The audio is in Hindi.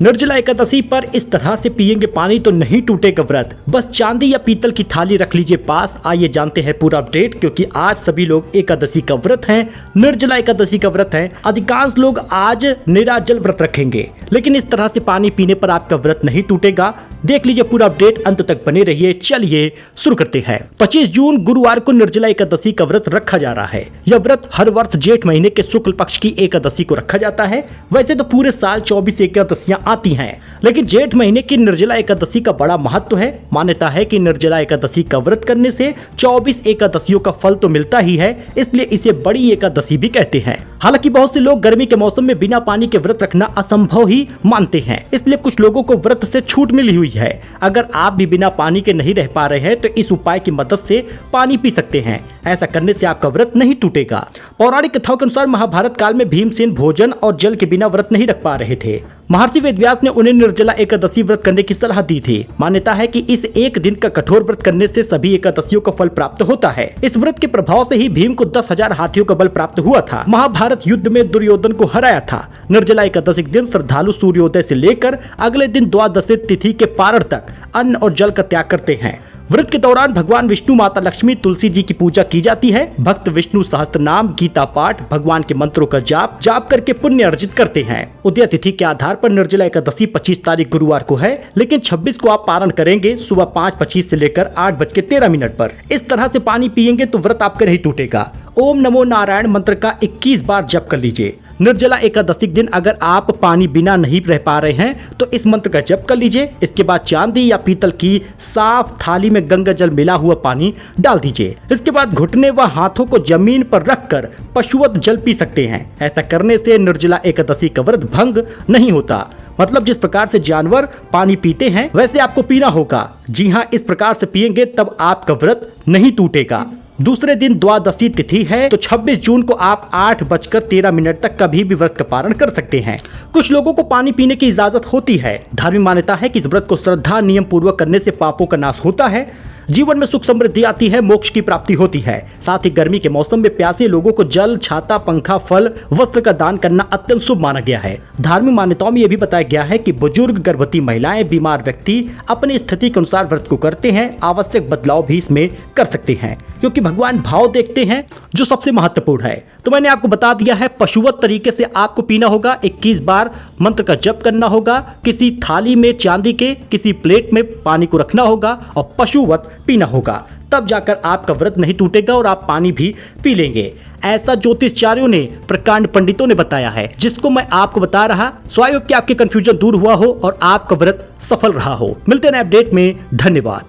निर्जला एकादशी पर इस तरह से पिएंगे पानी तो नहीं टूटेगा व्रत। बस चांदी या पीतल की थाली रख लीजिए पास। आइए जानते हैं पूरा अपडेट, क्योंकि आज सभी लोग एकादशी का व्रत हैं, निर्जला एकादशी का व्रत है। अधिकांश लोग आज निराजल व्रत रखेंगे, लेकिन इस तरह से पानी पीने पर आपका व्रत नहीं टूटेगा। देख लीजिए पूरा अपडेट, अंत तक बने रहिए। चलिए शुरू करते हैं। 25 जून गुरुवार को निर्जला एकादशी का व्रत रखा जा रहा है। यह व्रत हर वर्ष जेठ महीने के शुक्ल पक्ष की एकादशी को रखा जाता है। वैसे तो पूरे साल 24 एकादशियां आती हैं, लेकिन जेठ महीने की निर्जला एकादशी का बड़ा महत्व है। मान्यता है कि निर्जला एकादशी का व्रत करने से 24 एकादशियों का फल तो मिलता ही है, इसलिए इसे बड़ी एकादशी भी कहते हैं। हालांकि बहुत से लोग गर्मी के मौसम में बिना पानी के व्रत रखना असंभव ही मानते हैं, इसलिए कुछ लोगों को व्रत से छूट मिली हुई है। अगर आप भी बिना पानी के नहीं रह पा रहे हैं तो इस उपाय की मदद से पानी पी सकते हैं। ऐसा करने से आपका व्रत नहीं टूटेगा। पौराणिक कथाओं के अनुसार महाभारत काल में भीमसेन भोजन और जल के बिना व्रत नहीं रख पा रहे थे। महर्षि वेदव्यास ने उन्हें निर्जला एकादशी व्रत करने की सलाह दी थी। मान्यता है कि इस एक दिन का कठोर व्रत करने से सभी एकादशियों का फल प्राप्त होता है। इस व्रत के प्रभाव से ही भीम को 10,000 हाथियों का बल प्राप्त हुआ था। महाभारत युद्ध में दुर्योधन को हराया था। निर्जला एकादशी के दिन श्रद्धालु सूर्योदय से लेकर अगले दिन द्वादशी तिथि के पारण तक अन्न और जल का त्याग करते हैं। व्रत के दौरान भगवान विष्णु, माता लक्ष्मी, तुलसी जी की पूजा की जाती है। भक्त विष्णु सहस्त्र नाम, गीता पाठ, भगवान के मंत्रों का जाप करके पुण्य अर्जित करते हैं। उदय तिथि के आधार पर निर्जला एकादशी 25 तारीख गुरुवार को है, लेकिन 26 को आप पारण करेंगे सुबह 5:25 से लेकर 8:13 पर। इस तरह से पानी पिएंगे तो व्रत आपका नहीं टूटेगा। ओम नमो नारायण मंत्र का 21 बार जप कर लीजिए। निर्जला एकादशी के दिन अगर आप पानी बिना नहीं रह पा रहे हैं तो इस मंत्र का जप कर लीजिए। इसके बाद चांदी या पीतल की साफ थाली में गंगा जल मिला हुआ पानी डाल दीजिए। इसके बाद घुटने व हाथों को जमीन पर रखकर पशुवत जल पी सकते हैं। ऐसा करने से निर्जला एकादशी का व्रत भंग नहीं होता। मतलब जिस प्रकार से जानवर पानी पीते हैं वैसे आपको पीना होगा। जी हाँ, इस प्रकार से पिएंगे तब आपका व्रत नहीं टूटेगा। दूसरे दिन द्वादशी तिथि है, तो 26 जून को आप 8:13 तक कभी भी व्रत का पारण कर सकते हैं। कुछ लोगों को पानी पीने की इजाजत होती है। धार्मिक मान्यता है कि इस व्रत को श्रद्धा नियम पूर्वक करने से पापों का नाश होता है, जीवन में सुख समृद्धि आती है, मोक्ष की प्राप्ति होती है। साथ ही गर्मी के मौसम में प्यासे लोगों को जल, छाता, पंखा, फल, वस्त्र का दान करना अत्यंत शुभ माना गया है। धार्मिक मान्यताओं में यह भी बताया गया है कि बुजुर्ग, गर्भवती महिलाएं, बीमार व्यक्ति अपनी स्थिति के अनुसार व्रत को करते हैं। आवश्यक बदलाव भी इसमें कर सकते हैं, क्योंकि भगवान भाव देखते हैं जो सबसे महत्वपूर्ण है। तो मैंने आपको बता दिया है, पशुवत तरीके से आपको पीना होगा। 21 बार मंत्र का जप करना होगा। किसी थाली में चांदी के, किसी प्लेट में पानी को रखना होगा और पशुवत पीना होगा। तब जाकर आपका व्रत नहीं टूटेगा और आप पानी भी पी लेंगे। ऐसा ज्योतिषचार्यों ने, प्रकांड पंडितों ने बताया है, जिसको मैं आपको बता रहा। स्वाभाविक कि आपके कंफ्यूजन दूर हुआ हो और आपका व्रत सफल रहा हो। मिलते हैं अपडेट में। धन्यवाद।